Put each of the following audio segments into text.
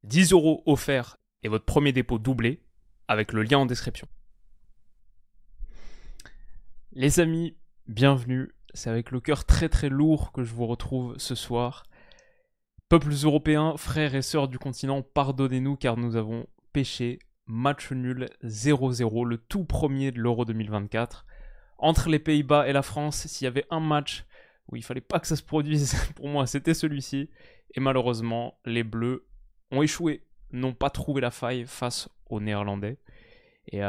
10 € offerts et votre premier dépôt doublé avec le lien en description. Les amis, bienvenue. C'est avec le cœur très très lourd que je vous retrouve ce soir. Peuples européens, frères et sœurs du continent, pardonnez-nous car nous avons péché. Match nul 0-0, le tout premier de l'Euro 2024. Entre les Pays-Bas et la France, s'il y avait un match où il fallait pas que ça se produise, pour moi c'était celui-ci. Et malheureusement, les Bleus ont échoué, n'ont pas trouvé la faille face aux Néerlandais. Et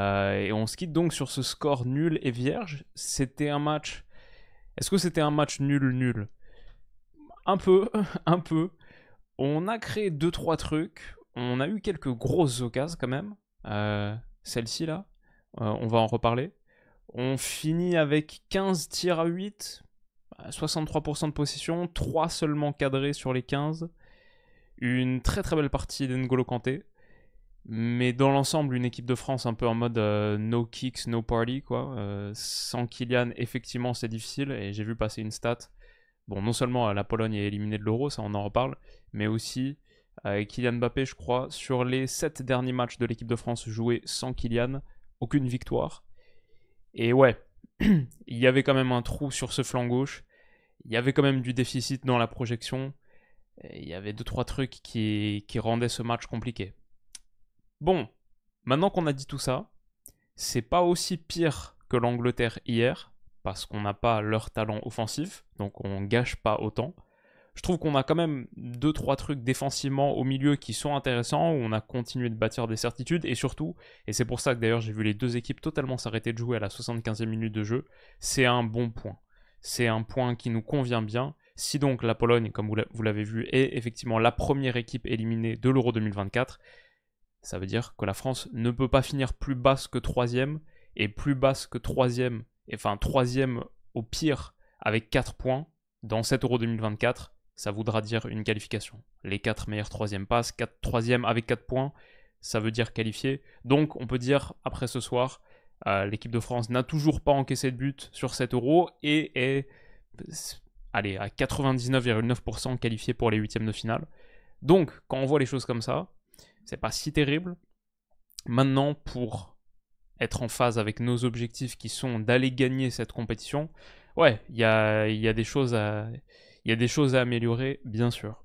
on se quitte donc sur ce score nul et vierge. C'était un match... Est-ce que c'était un match nul? Un peu, un peu. On a créé 2-3 trucs. On a eu quelques grosses occasions quand même. Celle-ci là, on va en reparler. On finit avec 15 tirs à 8, 63% de possession, 3 seulement cadrés sur les 15. Une très très belle partie d'N'Golo Kanté. Mais dans l'ensemble, une équipe de France un peu en mode no kicks, no party, quoi. Sans Kylian, effectivement, c'est difficile. Et j'ai vu passer une stat. Bon, non seulement la Pologne est éliminée de l'Euro, ça on en reparle, mais aussi Kylian Mbappé, je crois, sur les 7 derniers matchs de l'équipe de France joués sans Kylian, aucune victoire. Et ouais, il y avait quand même un trou sur ce flanc gauche. Il y avait quand même du déficit dans la projection. Et il y avait 2-3 trucs qui rendaient ce match compliqué. Bon, maintenant qu'on a dit tout ça, c'est pas aussi pire que l'Angleterre hier, parce qu'on n'a pas leur talent offensif, donc on gâche pas autant. Je trouve qu'on a quand même 2-3 trucs défensivement au milieu qui sont intéressants, où on a continué de bâtir des certitudes, et surtout, et c'est pour ça que d'ailleurs j'ai vu les deux équipes totalement s'arrêter de jouer à la 75e minute de jeu, c'est un bon point. C'est un point qui nous convient bien. Si donc la Pologne, comme vous l'avez vu, est effectivement la première équipe éliminée de l'Euro 2024, ça veut dire que la France ne peut pas finir plus basse que 3ème, et plus basse que 3ème, enfin 3ème au pire avec 4 points dans cet Euro 2024, ça voudra dire une qualification. Les 4 meilleures 3ème passes, 4 3ème avec 4 points, ça veut dire qualifié. Donc on peut dire, après ce soir, l'équipe de France n'a toujours pas encaissé de but sur cet Euro et est allez, à 99,9% qualifiée pour les 8ème de finale. Donc, quand on voit les choses comme ça, c'est pas si terrible. Maintenant, pour être en phase avec nos objectifs qui sont d'aller gagner cette compétition, ouais, il y a des choses à améliorer, bien sûr.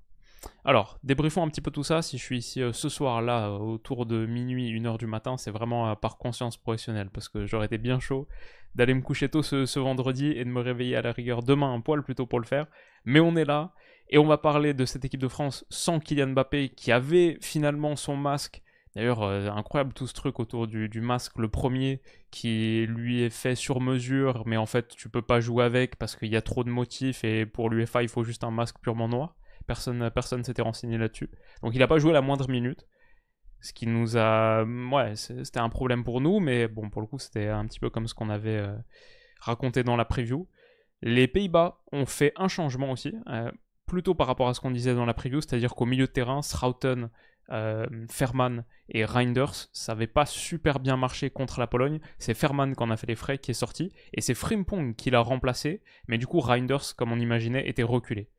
Alors, débriefons un petit peu tout ça. Si je suis ici ce soir-là, autour de minuit, 1h du matin, c'est vraiment par conscience professionnelle, parce que j'aurais été bien chaud d'aller me coucher tôt ce vendredi et de me réveiller à la rigueur demain un poil plus tôt pour le faire. Mais on est là, et on va parler de cette équipe de France sans Kylian Mbappé, qui avait finalement son masque. D'ailleurs, incroyable tout ce truc autour du masque, le premier qui lui est fait sur mesure, mais en fait tu peux pas jouer avec parce qu'il y a trop de motifs et pour l'UEFA il faut juste un masque purement noir. Personne s'était renseigné là-dessus. Donc il n'a pas joué la moindre minute. Ce qui nous a... Ouais, c'était un problème pour nous, mais bon, pour le coup, c'était un petit peu comme ce qu'on avait raconté dans la preview. Les Pays-Bas ont fait un changement aussi, plutôt par rapport à ce qu'on disait dans la preview, c'est-à-dire qu'au milieu de terrain, Schouten, Ferman et Reinders, ça n'avait pas super bien marché contre la Pologne. C'est Ferman qui en a fait les frais, qui est sorti, et c'est Frimpong qui l'a remplacé, mais du coup, Reinders, comme on imaginait, était reculé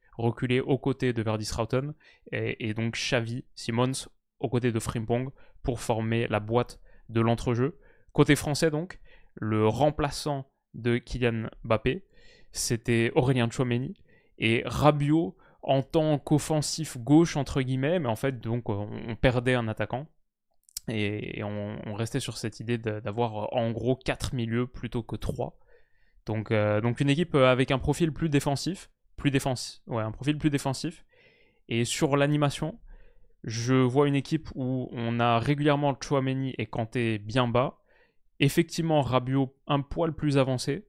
aux côtés de Verdi-Schouten et donc Xavi Simons aux côtés de Frimpong pour former la boîte de l'entrejeu. Côté français donc, le remplaçant de Kylian Mbappé, c'était Aurélien Tchouameni et Rabiot en tant qu'offensif gauche entre guillemets, mais en fait donc on perdait un attaquant et on restait sur cette idée d'avoir en gros 4 milieux plutôt que 3. Donc une équipe avec un profil plus défensif, un profil plus défensif. Et sur l'animation, je vois une équipe où on a régulièrement Tchouameni et Kanté bien bas. Effectivement, Rabiot un poil plus avancé,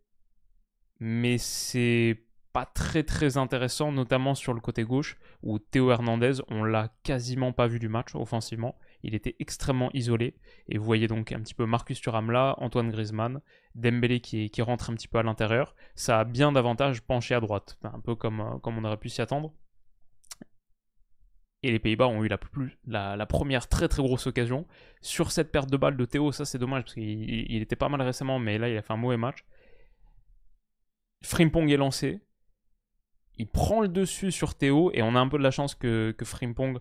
mais c'est pas très très intéressant, notamment sur le côté gauche, où Théo Hernandez, on l'a quasiment pas vu du match offensivement. Il était extrêmement isolé. Et vous voyez donc un petit peu Marcus Thuram là, Antoine Griezmann, Dembélé qui rentre un petit peu à l'intérieur. Ça a bien davantage penché à droite, un peu comme on aurait pu s'y attendre. Et les Pays-Bas ont eu la première très très grosse occasion. Sur cette perte de balle de Théo, ça c'est dommage parce qu'il était pas mal récemment, mais là il a fait un mauvais match. Frimpong est lancé. Il prend le dessus sur Théo et on a un peu de la chance que Frimpong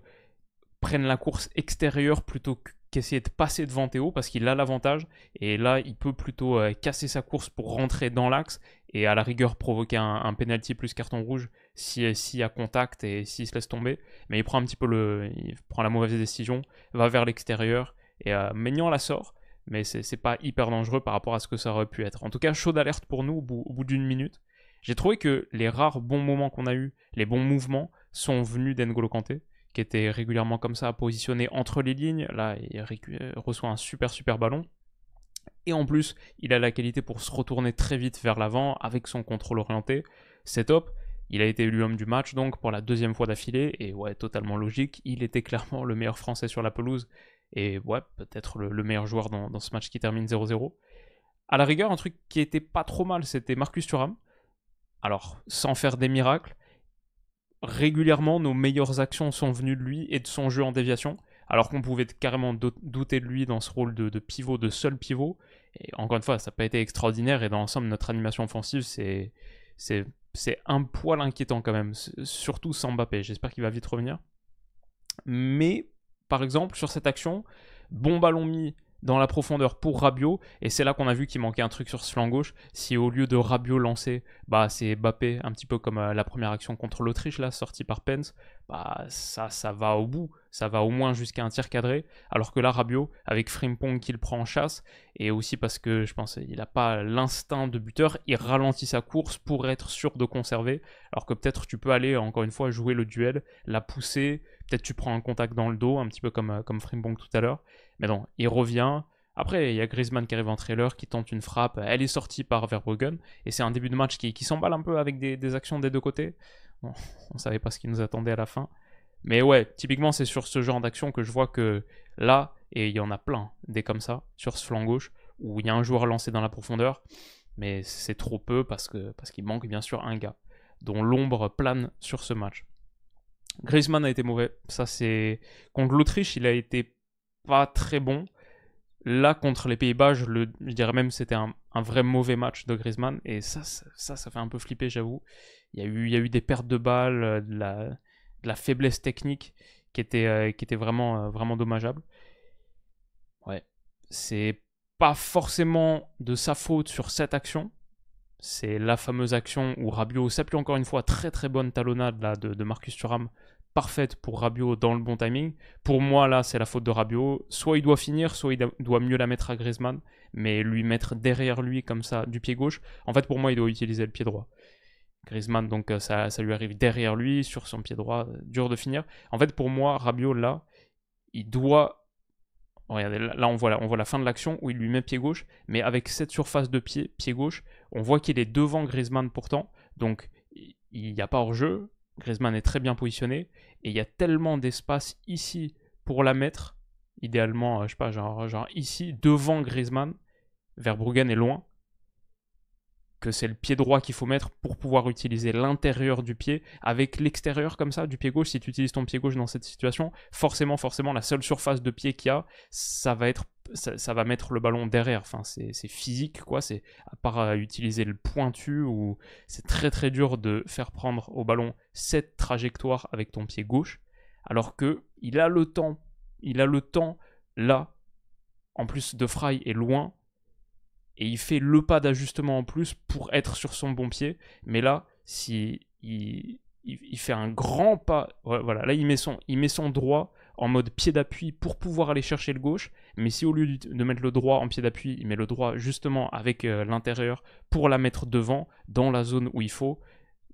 prenne la course extérieure plutôt qu'essayer de passer devant Théo parce qu'il a l'avantage et là il peut plutôt casser sa course pour rentrer dans l'axe et à la rigueur provoquer un penalty plus carton rouge s'il y a contact et s'il se laisse tomber, mais il prend un petit peu il prend la mauvaise décision, va vers l'extérieur et Maignan la sort, mais c'est pas hyper dangereux par rapport à ce que ça aurait pu être. En tout cas, chaud d'alerte pour nous au bout d'une minute. J'ai trouvé que les rares bons moments qu'on a eu, les bons mouvements, sont venus d'N'Golo Kanté, qui était régulièrement comme ça, positionné entre les lignes. Là, il reçoit un super ballon. Et en plus, il a la qualité pour se retourner très vite vers l'avant avec son contrôle orienté. C'est top. Il a été élu homme du match donc pour la 2e fois d'affilée. Et ouais, totalement logique. Il était clairement le meilleur Français sur la pelouse. Et ouais, peut-être le meilleur joueur dans ce match qui termine 0-0. À la rigueur, un truc qui était pas trop mal, c'était Marcus Thuram. Alors, sans faire des miracles, régulièrement, nos meilleures actions sont venues de lui et de son jeu en déviation, alors qu'on pouvait carrément douter de lui dans ce rôle de pivot, de seul pivot. Et encore une fois, ça n'a pas été extraordinaire, et dans l'ensemble, notre animation offensive, c'est un poil inquiétant quand même, surtout sans Mbappé. J'espère qu'il va vite revenir. Mais, par exemple, sur cette action, bon ballon mis dans la profondeur pour Rabiot, et c'est là qu'on a vu qu'il manquait un truc sur ce flanc gauche. Si au lieu de Rabiot lancer, bah c'est Mbappé, un petit peu comme la première action contre l'Autriche là, sortie par Pence, bah ça va au bout, ça va au moins jusqu'à un tir cadré, alors que là Rabiot, avec Frimpong qui le prend en chasse, et aussi parce que je pense qu'il n'a pas l'instinct de buteur, il ralentit sa course pour être sûr de conserver, alors que peut-être tu peux aller encore une fois jouer le duel, la pousser, peut-être tu prends un contact dans le dos, un petit peu comme Frimpong tout à l'heure. Mais non, il revient. Après, il y a Griezmann qui arrive en trailer, qui tente une frappe. Elle est sortie par Verbruggen. Et c'est un début de match qui s'emballe un peu avec des actions des deux côtés. Bon, on ne savait pas ce qui nous attendait à la fin. Mais ouais, typiquement, c'est sur ce genre d'action que je vois que là, et il y en a plein, des comme ça, sur ce flanc gauche, où il y a un joueur lancé dans la profondeur. Mais c'est trop peu parce qu'il manque bien sûr un gars dont l'ombre plane sur ce match. Griezmann a été mauvais. Ça, c'est. Contre l'Autriche, il a été pas très bon. Là, contre les Pays-Bas, je dirais même que c'était un vrai mauvais match de Griezmann. Et ça fait un peu flipper, j'avoue. Il y a eu des pertes de balles, de la faiblesse technique qui était vraiment dommageable. Ouais. C'est pas forcément de sa faute sur cette action. C'est la fameuse action où Rabiot s'appuie encore une fois, très bonne talonnade là, de Marcus Thuram, parfaite pour Rabiot dans le bon timing. Pour moi, là, c'est la faute de Rabiot. Soit il doit finir, soit il doit mieux la mettre à Griezmann, mais lui mettre derrière lui comme ça, du pied gauche. En fait, pour moi, il doit utiliser le pied droit. Griezmann, donc ça lui arrive derrière lui, sur son pied droit, dur de finir. En fait, pour moi, Rabiot, là, il doit... Regardez, là on voit la fin de l'action où il lui met pied gauche, mais avec cette surface de pied gauche, on voit qu'il est devant Griezmann pourtant, donc il n'y a pas hors-jeu, Griezmann est très bien positionné, et il y a tellement d'espace ici pour la mettre, idéalement, je sais pas, genre ici, devant Griezmann, Verbruggen est loin, que c'est le pied droit qu'il faut mettre pour pouvoir utiliser l'intérieur du pied avec l'extérieur comme ça du pied gauche. Si tu utilises ton pied gauche dans cette situation, forcément la seule surface de pied qu'il y a, ça va mettre le ballon derrière. Enfin, c'est physique quoi, c'est à part utiliser le pointu, ou c'est très dur de faire prendre au ballon cette trajectoire avec ton pied gauche, alors que il a le temps là, en plus de Frey est loin, et il fait le pas d'ajustement en plus pour être sur son bon pied. Mais là, si il fait un grand pas, voilà, là il met son droit en mode pied d'appui pour pouvoir aller chercher le gauche. Mais si au lieu de mettre le droit en pied d'appui, il met le droit justement avec l'intérieur pour la mettre devant, dans la zone où il faut,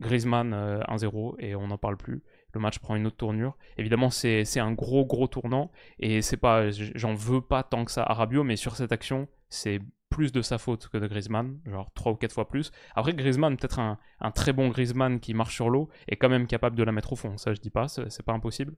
Griezmann 1-0 et on n'en parle plus. Le match prend une autre tournure. Évidemment, c'est un gros tournant, et c'est pas, j'en veux pas tant que ça à Rabiot, mais sur cette action, c'est plus de sa faute que de Griezmann, genre 3 ou 4 fois plus. Après, Griezmann, peut-être un très bon Griezmann qui marche sur l'eau, est quand même capable de la mettre au fond. Ça, je dis pas, c'est pas impossible.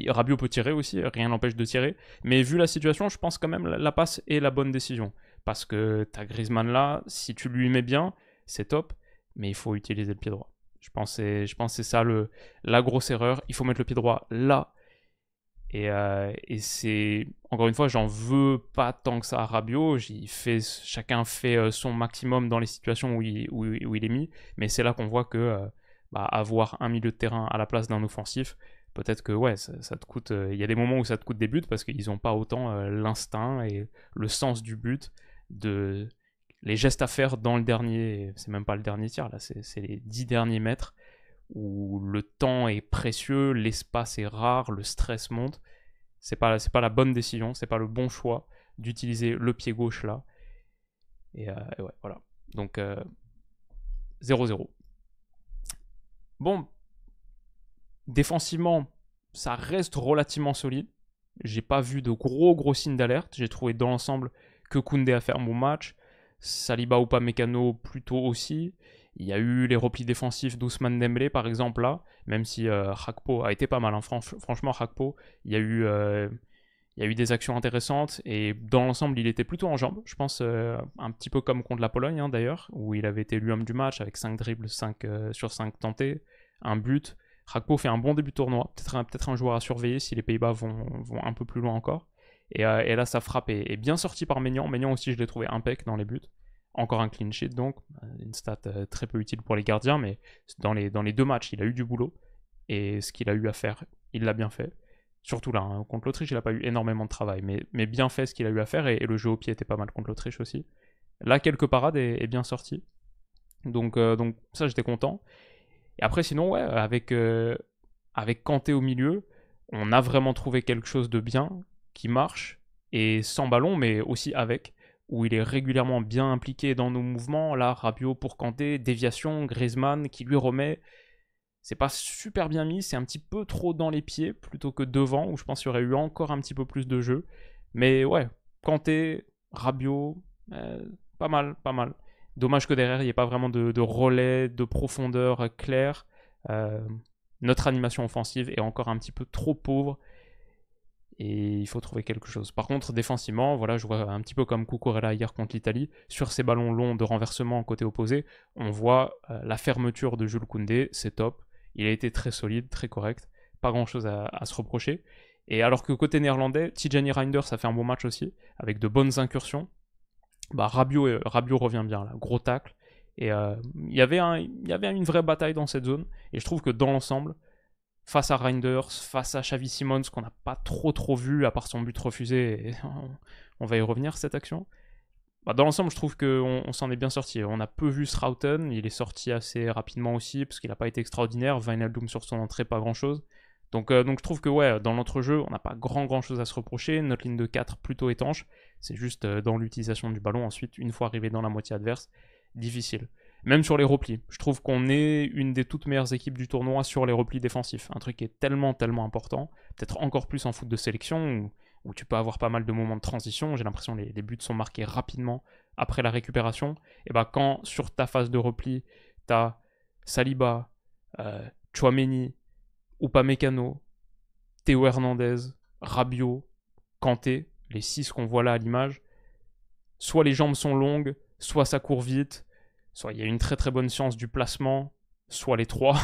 Rabiot peut tirer aussi, rien n'empêche de tirer. Mais vu la situation, je pense quand même la passe est la bonne décision. Parce que t'as Griezmann là, si tu lui mets bien, c'est top, mais il faut utiliser le pied droit. Je pense que c'est ça la grosse erreur. Il faut mettre le pied droit là. Et c'est, encore une fois, j'en veux pas tant que ça à Rabiot. Chacun fait son maximum dans les situations où il est mis. Mais c'est là qu'on voit que avoir un milieu de terrain à la place d'un offensif, peut-être que ouais, ça te coûte. Il y a des moments où ça te coûte des buts parce qu'ils n'ont pas autant l'instinct et le sens du but, de les gestes à faire dans le dernier. C'est même pas le dernier tir là, c'est les 10 derniers mètres où le temps est précieux, l'espace est rare, le stress monte. C'est pas la bonne décision, c'est pas le bon choix d'utiliser le pied gauche là. Et ouais, voilà. Donc 0-0. Bon, défensivement, ça reste relativement solide. J'ai pas vu de gros signes d'alerte. J'ai trouvé dans l'ensemble que Koundé a fait un bon match. Saliba ou Upamecano plutôt aussi. Il y a eu les replis défensifs d'Ousmane Dembélé par exemple là, même si Gakpo a été pas mal. Hein. Franchement, Gakpo, il y a eu des actions intéressantes et dans l'ensemble, il était plutôt en jambes. Je pense un petit peu comme contre la Pologne hein, d'ailleurs, où il avait été élu homme du match avec 5 dribbles, 5 sur 5 tentés, un but. Gakpo fait un bon début de tournoi, peut-être un joueur à surveiller si les Pays-Bas vont un peu plus loin encore. Et là, sa frappe est bien sortie par Maignan. Maignan aussi, je l'ai trouvé impec dans les buts. Encore un clean sheet donc, une stat très peu utile pour les gardiens, mais dans les 2 matchs, il a eu du boulot. Et ce qu'il a eu à faire, il l'a bien fait. Surtout là, hein, contre l'Autriche, il n'a pas eu énormément de travail, mais bien fait ce qu'il a eu à faire, et le jeu au pied était pas mal contre l'Autriche aussi. Là, quelques parades est bien sorti. Donc ça, j'étais content. Et après, sinon, ouais, avec Kanté au milieu, on a vraiment trouvé quelque chose de bien, qui marche, et sans ballon, mais aussi avec, où il est régulièrement bien impliqué dans nos mouvements. Là, Rabiot pour Kanté, déviation, Griezmann qui lui remet. C'est pas super bien mis, c'est un petit peu trop dans les pieds plutôt que devant, où je pense qu'il y aurait eu encore un petit peu plus de jeu. Mais ouais, Kanté, Rabiot, pas mal. Dommage que derrière, il n'y ait pas vraiment de relais, de profondeur claire. Notre animation offensive est encore un petit peu trop pauvre. Et il faut trouver quelque chose. Par contre, défensivement, voilà, je vois un petit peu comme Cucurella hier contre l'Italie, sur ces ballons longs de renversement côté opposé, on voit la fermeture de Jules Koundé, c'est top. Il a été très solide, très correct, pas grand chose à se reprocher. Et alors que côté néerlandais, Tijani Reinders a fait un bon match aussi, avec de bonnes incursions. Bah, Rabiot revient bien, là, gros tacle. Et il y avait une vraie bataille dans cette zone, et je trouve que dans l'ensemble, face à Reinders, face à Xavi Simons, qu'on n'a pas trop vu, à part son but refusé, et on va y revenir, cette action. Bah, dans l'ensemble, je trouve qu'on s'en est bien sorti. On a peu vu Schouten, il est sorti assez rapidement aussi, parce qu'il n'a pas été extraordinaire. Wijnaldum sur son entrée, pas grand-chose. Donc je trouve que ouais, dans l'entrejeu, on n'a pas grand-chose à se reprocher. Notre ligne de 4 plutôt étanche. C'est juste dans l'utilisation du ballon, ensuite, une fois arrivé dans la moitié adverse, difficile. Même sur les replis, je trouve qu'on est une des toutes meilleures équipes du tournoi sur les replis défensifs. Un truc qui est tellement important, peut-être encore plus en foot de sélection, où tu peux avoir pas mal de moments de transition. J'ai l'impression que les buts sont marqués rapidement après la récupération. Et bah quand sur ta phase de repli, t'as Saliba, Tchouaméni, Upamecano, Théo Hernandez, Rabiot, Kanté, les 6 qu'on voit là à l'image, soit les jambes sont longues, soit ça court vite, soit il y a une très bonne science du placement, soit les 3,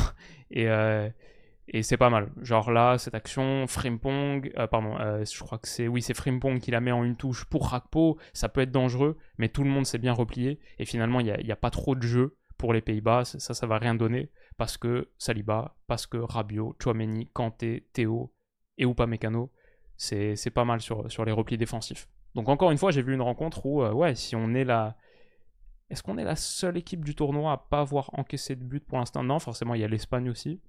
et c'est pas mal. Genre là, cette action, Frimpong, je crois que c'est Frimpong qui la met en une touche pour Gakpo, ça peut être dangereux, mais tout le monde s'est bien replié, et finalement, il n'y a pas trop de jeu pour les Pays-Bas, ça va rien donner, parce que Saliba, parce que Rabiot, Tchouaméni, Kanté, Théo et Upamecano, c'est pas mal sur les replis défensifs. Donc encore une fois, j'ai vu une rencontre où, ouais, si on est là... Est-ce qu'on est la seule équipe du tournoi à pas avoir encaissé de but pour l'instant? Non, forcément, il y a l'Espagne aussi.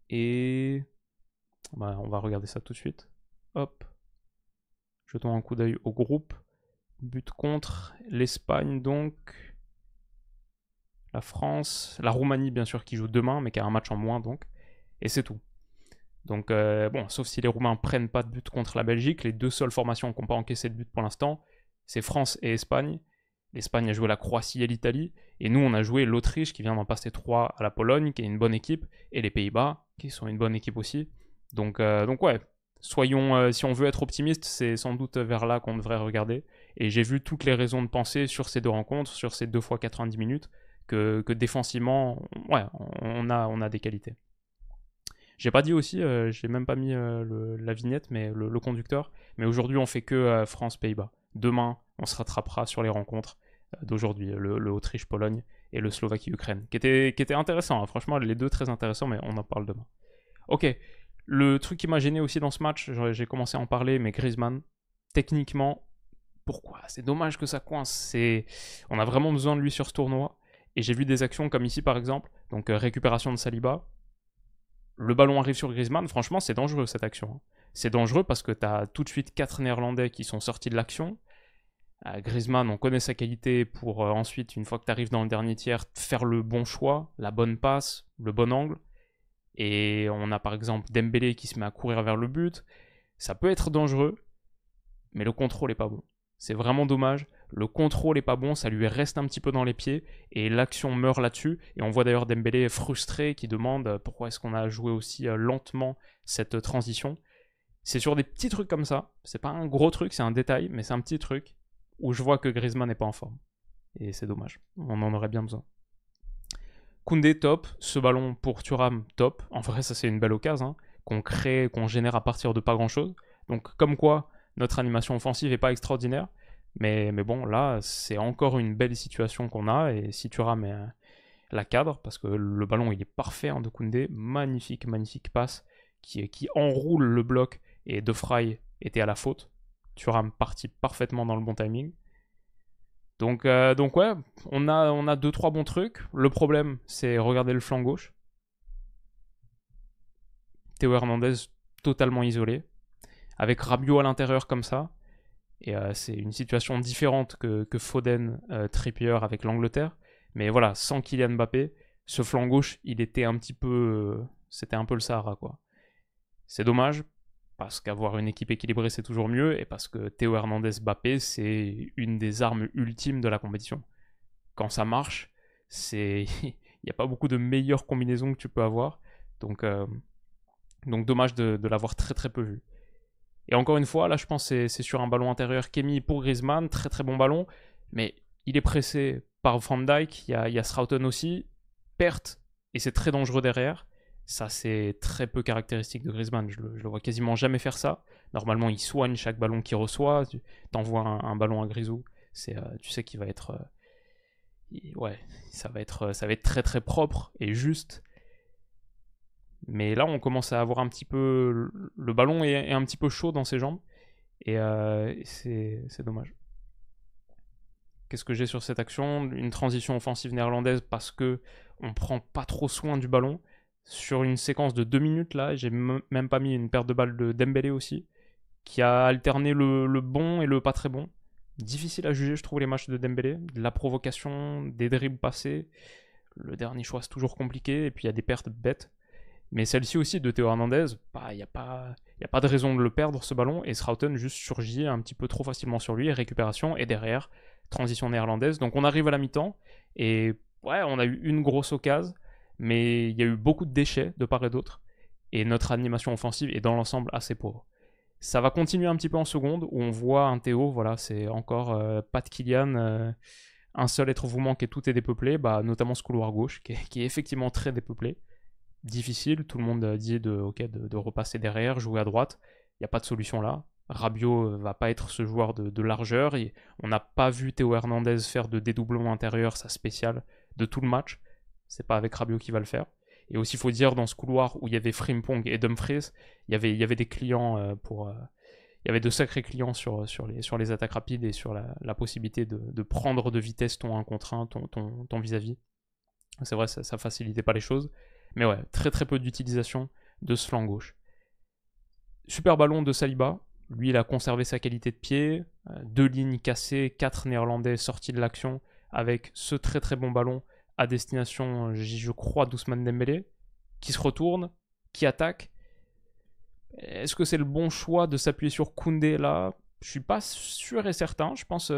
Et... Bah, on va regarder ça tout de suite. Hop. Jetons un coup d'œil au groupe. But contre l'Espagne, donc. La France. La Roumanie, bien sûr, qui joue demain, mais qui a un match en moins, donc. Et c'est tout. Donc, bon, sauf si les Roumains prennent pas de but contre la Belgique, les 2 seules formations qui n'ont pas encaissé de but pour l'instant, c'est France et Espagne. L'Espagne a joué la Croatie et l'Italie, et nous on a joué l'Autriche qui vient d'en passer 3 à la Pologne, qui est une bonne équipe, et les Pays-Bas, qui sont une bonne équipe aussi. Donc ouais, soyons, si on veut être optimiste, c'est sans doute vers là qu'on devrait regarder. Et j'ai vu toutes les raisons de penser sur ces 2 rencontres, sur ces 2 fois 90 minutes, que défensivement, ouais, on a des qualités. J'ai pas dit aussi, j'ai même pas mis la vignette, mais le conducteur. Mais aujourd'hui, on fait que France-Pays-Bas. Demain, on se rattrapera sur les rencontres d'aujourd'hui, le Autriche-Pologne et le Slovaquie-Ukraine, qui était intéressant. Hein. Franchement, les 2 très intéressants, mais on en parle demain. Ok, Le truc qui m'a gêné aussi dans ce match, j'ai commencé à en parler, mais Griezmann, techniquement, pourquoi? C'est dommage que ça coince. On a vraiment besoin de lui sur ce tournoi. Et j'ai vu des actions comme ici par exemple, donc récupération de Saliba. Le ballon arrive sur Griezmann, franchement c'est dangereux cette action. C'est dangereux parce que tu as tout de suite 4 Néerlandais qui sont sortis de l'action. Griezmann, on connaît sa qualité pour ensuite, une fois que tu arrives dans le dernier tiers, faire le bon choix, la bonne passe, le bon angle. Et on a par exemple Dembélé qui se met à courir vers le but. Ça peut être dangereux, mais le contrôle est pas bon. C'est vraiment dommage. Le contrôle est pas bon, ça lui reste un petit peu dans les pieds et l'action meurt là-dessus. Et on voit d'ailleurs Dembélé frustré qui demande pourquoi est-ce qu'on a joué aussi lentement cette transition. C'est sur des petits trucs comme ça. C'est pas un gros truc, c'est un détail, mais c'est un petit truc où je vois que Griezmann n'est pas en forme. Et c'est dommage. On en aurait bien besoin. Koundé, top. Ce ballon pour Thuram, top. En vrai, ça c'est une belle occasion qu'on crée, qu'on génère à partir de pas grand-chose. Donc comme quoi, notre animation offensive n'est pas extraordinaire. Mais bon, là, c'est encore une belle situation qu'on a. Et si Thuram la cadre, parce que le ballon, il est parfait de Koundé. Magnifique, magnifique passe qui enroule le bloc. Et De Vrij était à la faute. Thuram partit parfaitement dans le bon timing. Donc ouais, on a 2-3 bons trucs. Le problème, c'est regarder le flanc gauche. Théo Hernandez totalement isolé. Avec Rabiot à l'intérieur comme ça. Et c'est une situation différente que Foden, Trippier avec l'Angleterre. Mais voilà, sans Kylian Mbappé, ce flanc gauche, il était un petit peu... c'était un peu le Sahara, quoi. C'est dommage, parce qu'avoir une équipe équilibrée, c'est toujours mieux, et parce que Théo Hernandez-Mbappé, c'est une des armes ultimes de la compétition. Quand ça marche, il n'y a pas beaucoup de meilleures combinaisons que tu peux avoir. Donc dommage de l'avoir très très peu vu. Et encore une fois, là je pense que c'est sur un ballon intérieur Kémy pour Griezmann, très très bon ballon, mais il est pressé par Van Dijk, il y a Schouten aussi, perte, et c'est très dangereux derrière. Ça c'est très peu caractéristique de Griezmann, je le vois quasiment jamais faire ça. Normalement il soigne chaque ballon qu'il reçoit, tu t'envoies un ballon à Grisou, tu sais qu'il va être... ouais, ça va être très très propre et juste. Mais là, on commence à avoir un petit peu... Le ballon est un petit peu chaud dans ses jambes. Et c'est dommage. Qu'est-ce que j'ai sur cette action? Une transition offensive néerlandaise parce que on prend pas trop soin du ballon. Sur une séquence de 2 minutes, là, j'ai même pas mis une perte de balle de Dembélé aussi, qui a alterné le bon et le pas très bon. Difficile à juger, je trouve, les matchs de Dembélé. De la provocation, des dribbles passés. Le dernier choix, c'est toujours compliqué. Et puis, il y a des pertes bêtes. Mais celle-ci aussi de Théo Hernandez, il n'y a pas de raison de le perdre ce ballon. Et Schouten juste surgit un petit peu trop facilement sur lui. Récupération et derrière, transition néerlandaise. Donc on arrive à la mi-temps. Et ouais, on a eu une grosse occasion. Mais il y a eu beaucoup de déchets de part et d'autre. Et notre animation offensive est dans l'ensemble assez pauvre. Ça va continuer un petit peu en seconde où on voit un Théo, voilà, c'est encore pas de Kylian. Un seul être vous manque et tout est dépeuplé. Notamment ce couloir gauche qui est effectivement très dépeuplé. Difficile, tout le monde dit de repasser derrière, jouer à droite, il n'y a pas de solution là. Rabiot va pas être ce joueur de largeur, et on n'a pas vu Théo Hernandez faire de dédoublement intérieur, sa spéciale, de tout le match. C'est pas avec Rabiot qui va le faire. Et aussi, il faut dire, dans ce couloir où il y avait Frimpong et Dumfries, il y avait des clients il y avait de sacrés clients sur les attaques rapides et sur la possibilité de prendre de vitesse ton 1 contre 1, ton vis-à-vis. C'est vrai, ça facilitait pas les choses. Mais ouais, très très peu d'utilisation de ce flanc gauche. Super ballon de Saliba. Lui, il a conservé sa qualité de pied. 2 lignes cassées, 4 Néerlandais sortis de l'action avec ce très très bon ballon à destination, je crois, d'Ousmane Dembélé, qui se retourne, qui attaque. Est-ce que c'est le bon choix de s'appuyer sur Koundé là? Je suis pas sûr et certain. Je pense,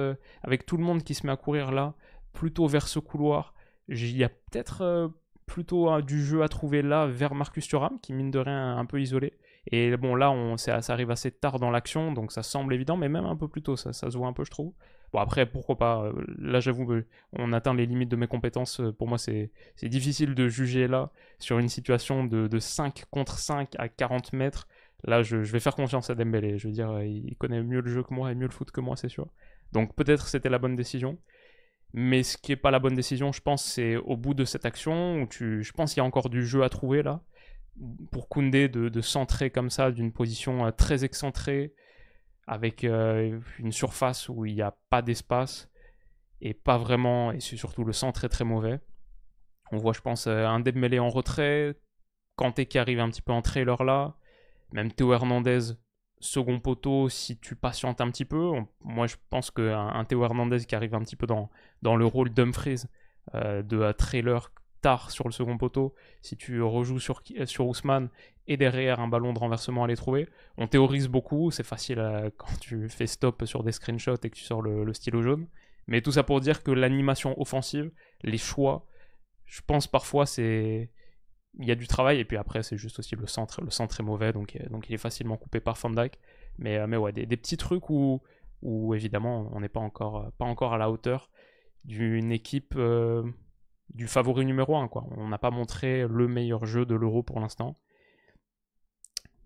avec tout le monde qui se met à courir là, plutôt vers ce couloir, il y a peut-être... plutôt du jeu à trouver là vers Marcus Thuram qui mine de rien un peu isolé, et bon là ça arrive assez tard dans l'action donc ça semble évident, mais même un peu plus tôt ça se voit un peu, je trouve. Bon après pourquoi pas, là j'avoue on atteint les limites de mes compétences. Pour moi c'est difficile de juger là sur une situation de 5 contre 5 à 40 mètres. Là je vais faire confiance à Dembélé, je veux dire il connaît mieux le jeu que moi et mieux le foot que moi, c'est sûr, donc peut-être c'était la bonne décision. Mais ce qui n'est pas la bonne décision, je pense, c'est au bout de cette action, où je pense qu'il y a encore du jeu à trouver là. pour Koundé de centrer comme ça d'une position très excentrée, avec une surface où il n'y a pas d'espace, et pas vraiment, et c'est surtout le centre est très mauvais. On voit, je pense, un Dembélé en retrait, Kanté qui arrive un petit peu en trailer là, même Théo Hernandez, second poteau, si tu patientes un petit peu. Moi, je pense qu'un Théo Hernandez qui arrive un petit peu dans le rôle d'Humphries, de trailer tard sur le second poteau, si tu rejoues sur Ousmane et derrière un ballon de renversement à les trouver, on théorise beaucoup, c'est facile quand tu fais stop sur des screenshots et que tu sors le stylo jaune. Mais tout ça pour dire que l'animation offensive, les choix, je pense parfois c'est... Il y a du travail, et puis après c'est juste aussi le centre. Le centre est mauvais, donc il est facilement coupé par Van Dijk. Mais ouais, des petits trucs où évidemment on n'est pas encore à la hauteur d'une équipe du favori numéro 1, quoi. On n'a pas montré le meilleur jeu de l'Euro pour l'instant.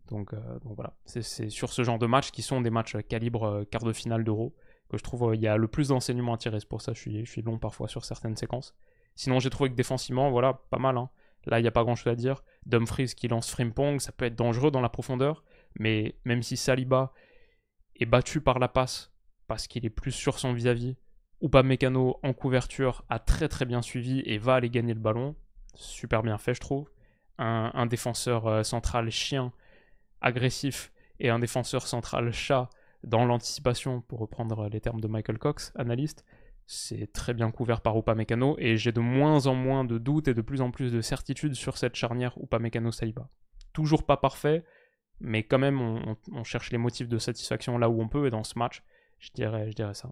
Donc voilà, c'est sur ce genre de matchs qui sont des matchs calibre quart de finale d'Euro que je trouve il y a le plus d'enseignements à tirer. C'est pour ça que je suis long parfois sur certaines séquences. Sinon, j'ai trouvé que défensivement, voilà, pas mal. Hein. Là, il n'y a pas grand-chose à dire. Dumfries qui lance Frimpong, ça peut être dangereux dans la profondeur. Mais même si Saliba est battu par la passe parce qu'il est plus sur son vis-à-vis, Upamecano en couverture a très très bien suivi et va aller gagner le ballon. Super bien fait, je trouve. Un défenseur central chien, agressif, et un défenseur central chat dans l'anticipation, pour reprendre les termes de Michael Cox, analyste. C'est très bien couvert par Upamecano, et j'ai de moins en moins de doutes et de plus en plus de certitudes sur cette charnière Upamecano-Saliba. Toujours pas parfait, mais quand même on cherche les motifs de satisfaction là où on peut, et dans ce match, je dirais ça.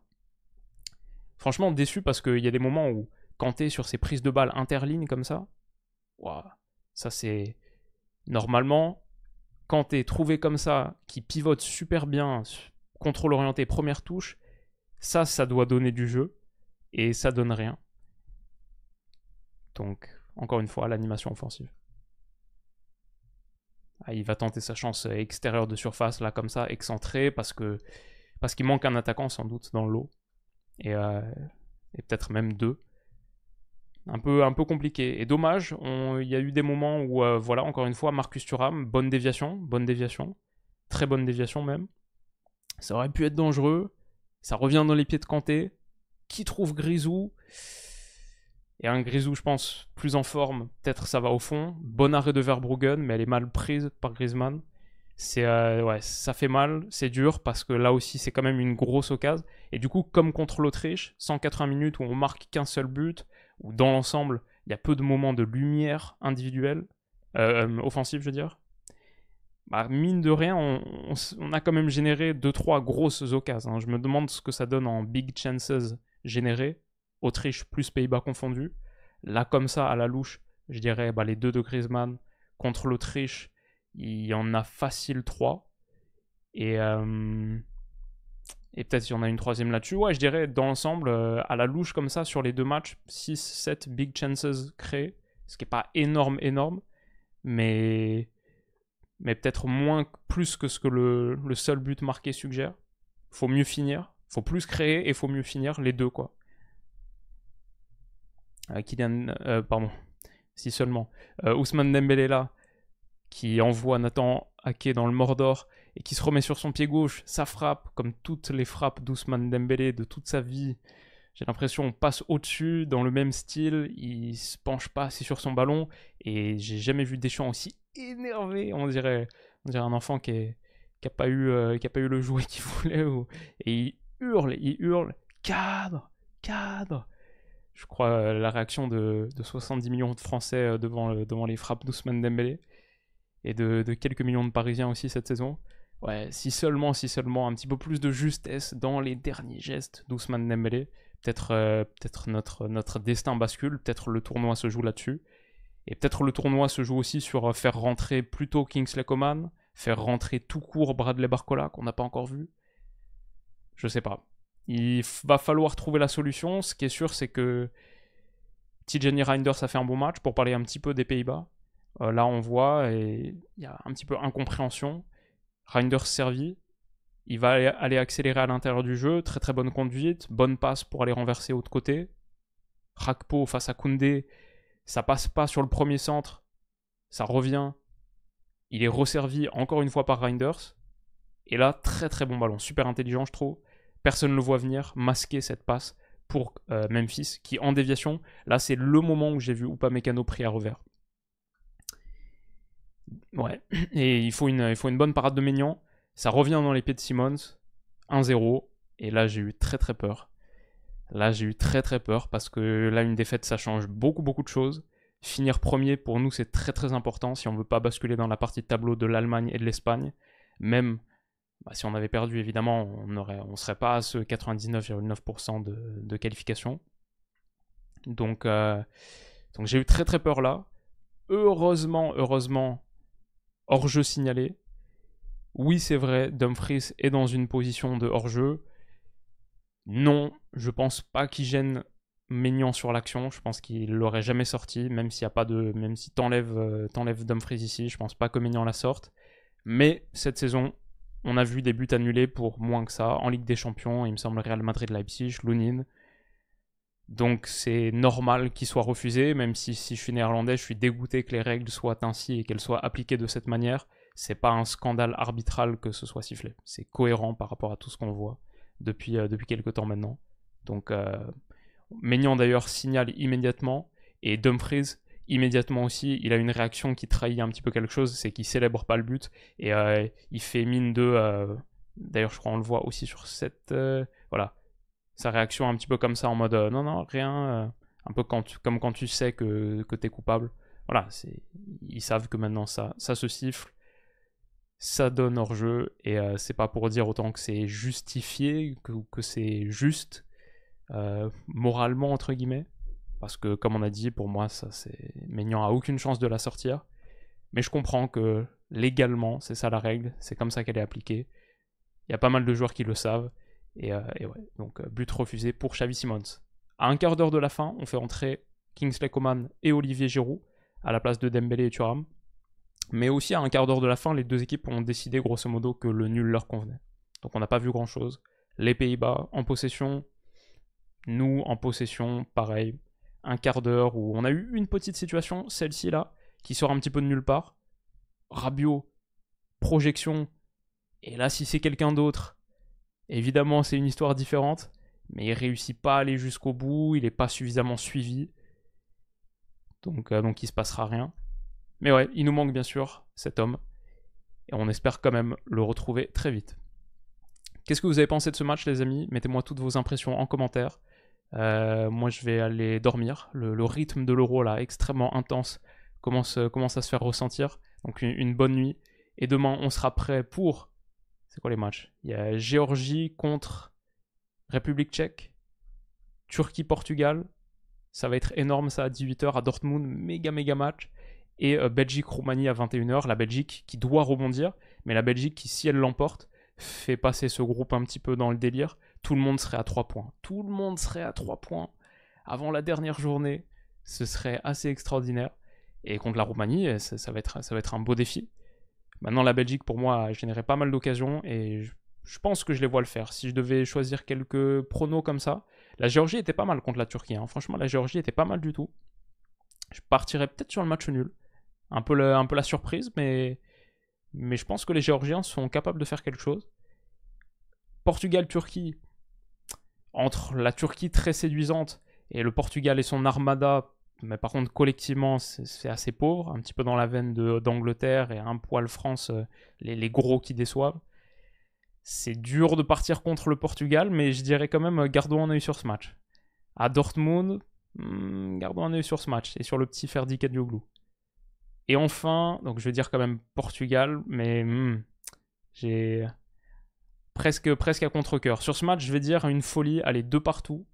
Franchement déçu parce qu'il y a des moments où Kanté sur ses prises de balles interlignes comme ça, wow, ça c'est... Normalement, Kanté trouvé comme ça, qui pivote super bien, contrôle orienté, première touche, ça doit donner du jeu, et ça donne rien. Donc, encore une fois, l'animation offensive. Ah, il va tenter sa chance extérieure de surface, là, comme ça, excentré, parce qu'il manque un attaquant, sans doute, dans le lot. Et peut-être même deux. Un peu compliqué. Et dommage, il y a eu des moments où, voilà, encore une fois, Marcus Thuram, bonne déviation. Très bonne déviation même. Ça aurait pu être dangereux. Ça revient dans les pieds de Kanté. Qui trouve Grisou? Et un Grisou, je pense, plus en forme, peut-être ça va au fond. Bon arrêt de Verbruggen, mais elle est mal prise par Griezmann. Ouais, ça fait mal, c'est dur, parce que là aussi, c'est quand même une grosse occasion. Et du coup, comme contre l'Autriche, 180 minutes où on marque qu'un seul but, où dans l'ensemble, il y a peu de moments de lumière individuelle, offensive, je veux dire. Bah, mine de rien, on a quand même généré 2-3 grosses occasions. Hein. Je me demande ce que ça donne en big chances générées. Autriche plus Pays-Bas confondus. Là, comme ça, à la louche, je dirais les deux de Griezmann contre l'Autriche, il y en a facile 3. Et peut-être il y en a une troisième là-dessus. Ouais, je dirais dans l'ensemble, à la louche comme ça, sur les deux matchs, 6-7 big chances créées. Ce qui n'est pas énorme, mais peut-être plus que ce que le seul but marqué suggère. Faut mieux finir, faut plus créer et faut mieux finir, les deux, quoi. Si seulement. Ousmane Dembélé là, qui envoie Nathan Ake dans le Mordor et qui se remet sur son pied gauche, ça frappe, comme toutes les frappes d'Ousmane Dembélé de toute sa vie. J'ai l'impression qu'on passe au-dessus, dans le même style, il se penche pas assez sur son ballon, et j'ai jamais vu Deschamps aussi énervé, on dirait un enfant qui a pas eu le jouet qu'il voulait, et il hurle, cadre. Je crois la réaction de 70 millions de Français devant les frappes d'Ousmane Dembélé, et de quelques millions de Parisiens aussi cette saison. Ouais, si seulement un petit peu plus de justesse dans les derniers gestes d'Ousmane Dembélé, peut-être notre destin bascule, peut-être le tournoi se joue là-dessus, et peut-être le tournoi se joue aussi sur faire rentrer plutôt Kingsley Coman, faire rentrer tout court Bradley Barcola, qu'on n'a pas encore vu. Je sais pas. Il va falloir trouver la solution. Ce qui est sûr, c'est que Tijani Reinders a fait un bon match. Pour parler un petit peu des Pays-Bas, là on voit, et il y a un petit peu incompréhension. Reinders servi, il va aller accélérer à l'intérieur du jeu, très très bonne conduite, bonne passe pour aller renverser l'autre côté. Rakpo face à Koundé, ça passe pas sur le premier centre, ça revient, Il est resservi encore une fois par Reinders. Et là, très très bon ballon, super intelligent je trouve. Personne ne le voit venir, masquer cette passe pour Memphis, qui en déviation, là c'est le moment où j'ai vu Upamecano pris à revers. Ouais, et il faut une bonne parade de Maignan. Ça revient dans les pieds de Simmons, 1-0, et là j'ai eu très très peur. Là j'ai eu très très peur, parce que là une défaite ça change beaucoup beaucoup de choses. Finir premier pour nous c'est très très important, si on veut pas basculer dans la partie de tableau de l'Allemagne et de l'Espagne. Même si on avait perdu, évidemment, on serait pas à ce 99,9% de qualification. Donc j'ai eu très très peur là. Heureusement, hors-jeu signalé. Oui, c'est vrai, Dumfries est dans une position de hors-jeu. Non, je pense pas qu'il gêne Maignan sur l'action. Je pense qu'il l'aurait jamais sorti, même s'il y a pas de, même si t'enlèves Dumfries ici, je pense pas que Maignan la sorte. Mais cette saison, on a vu des buts annulés pour moins que ça. En Ligue des Champions, il me semble Real Madrid-Leipzig, Lunin. Donc c'est normal qu'il soit refusé, même si je suis néerlandais, je suis dégoûté que les règles soient ainsi et qu'elles soient appliquées de cette manière. C'est pas un scandale arbitral que ce soit sifflé. C'est cohérent par rapport à tout ce qu'on voit depuis quelques temps maintenant. Donc Maignan d'ailleurs signale immédiatement, et Dumfries immédiatement aussi, il a une réaction qui trahit un petit peu quelque chose, c'est qu'il célèbre pas le but, et il fait mine de... d'ailleurs je crois on le voit aussi sur cette... voilà, sa réaction un petit peu comme ça, en mode non, non, rien, un peu comme quand tu sais que t'es coupable. Voilà, ils savent que maintenant ça se siffle, ça donne hors-jeu, et c'est pas pour dire autant que c'est justifié, que c'est juste, moralement, entre guillemets. Parce que, comme on a dit, pour moi, ça c'est. Maignan a aucune chance de la sortir. Mais je comprends que légalement, c'est ça la règle, c'est comme ça qu'elle est appliquée. Il y a pas mal de joueurs qui le savent. Et ouais, donc but refusé pour Xavi Simons. À un quart d'heure de la fin, on fait entrer Kingsley Coman et Olivier Giroud à la place de Dembélé et Thuram. Mais aussi à un quart d'heure de la fin, les deux équipes ont décidé grosso modo que le nul leur convenait. Donc on n'a pas vu grand chose. Les Pays-Bas en possession, nous en possession, pareil. Un quart d'heure où on a eu une petite situation, celle-ci là, qui sort un petit peu de nulle part. Rabiot, projection. Et là, si c'est quelqu'un d'autre, évidemment c'est une histoire différente. Mais il réussit pas à aller jusqu'au bout, il n'est pas suffisamment suivi. Donc il se passera rien. Mais ouais, il nous manque bien sûr cet homme. Et on espère quand même le retrouver très vite. Qu'est-ce que vous avez pensé de ce match, les amis? Mettez-moi toutes vos impressions en commentaire. Moi, je vais aller dormir. Le rythme de l'Euro, là, extrêmement intense, commence à se faire ressentir. Donc, une bonne nuit. Et demain, on sera prêt pour... C'est quoi les matchs? Il y a Géorgie contre République tchèque, Turquie-Portugal. Ça va être énorme, ça, à 18h à Dortmund. Méga match. Et Belgique-Roumanie à 21h. La Belgique qui doit rebondir. Mais la Belgique qui, si elle l'emporte, fait passer ce groupe un petit peu dans le délire. Tout le monde serait à 3 points. Tout le monde serait à 3 points avant la dernière journée. Ce serait assez extraordinaire. Et contre la Roumanie, ça va être un beau défi. Maintenant, la Belgique, pour moi, a généré pas mal d'occasions et je pense que je les vois le faire. Si je devais choisir quelques pronos comme ça, la Géorgie était pas mal contre la Turquie. Hein. Franchement, la Géorgie était pas mal du tout. Je partirais peut-être sur le match nul. Un peu la surprise, mais je pense que les Géorgiens sont capables de faire quelque chose. Portugal-Turquie, entre la Turquie très séduisante et le Portugal et son armada, mais par contre collectivement c'est assez pauvre, un petit peu dans la veine d'Angleterre et un poil France, les gros qui déçoivent. C'est dur de partir contre le Portugal, mais je dirais quand même gardons un œil sur ce match. À Dortmund, gardons un œil sur ce match et sur le petit Ferdi Kadioglu. Et enfin, donc je vais dire quand même Portugal, mais j'ai presque à contre-cœur. Sur ce match, je vais dire une folie, allez, 2 partout.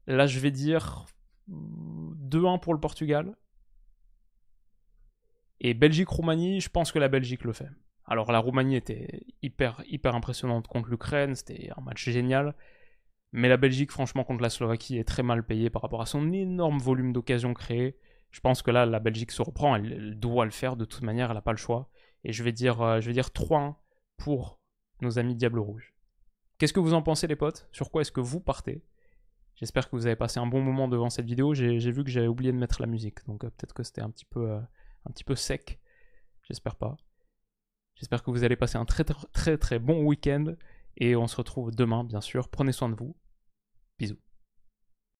Là, je vais dire 2-1 pour le Portugal. Et Belgique-Roumanie, je pense que la Belgique le fait. Alors la Roumanie était hyper impressionnante contre l'Ukraine, c'était un match génial. Mais la Belgique, franchement, contre la Slovaquie, est très mal payée par rapport à son énorme volume d'occasions créées. Je pense que là, la Belgique se reprend, elle doit le faire de toute manière, elle n'a pas le choix. Et je vais dire 3-1 pour nos amis Diable Rouge. Qu'est-ce que vous en pensez, les potes? Sur quoi est-ce que vous partez? J'espère que vous avez passé un bon moment devant cette vidéo. J'ai vu que j'avais oublié de mettre la musique, donc peut-être que c'était un petit peu sec. J'espère pas. J'espère que vous allez passer un très très très, très bon week-end. Et on se retrouve demain, bien sûr. Prenez soin de vous. Bisous.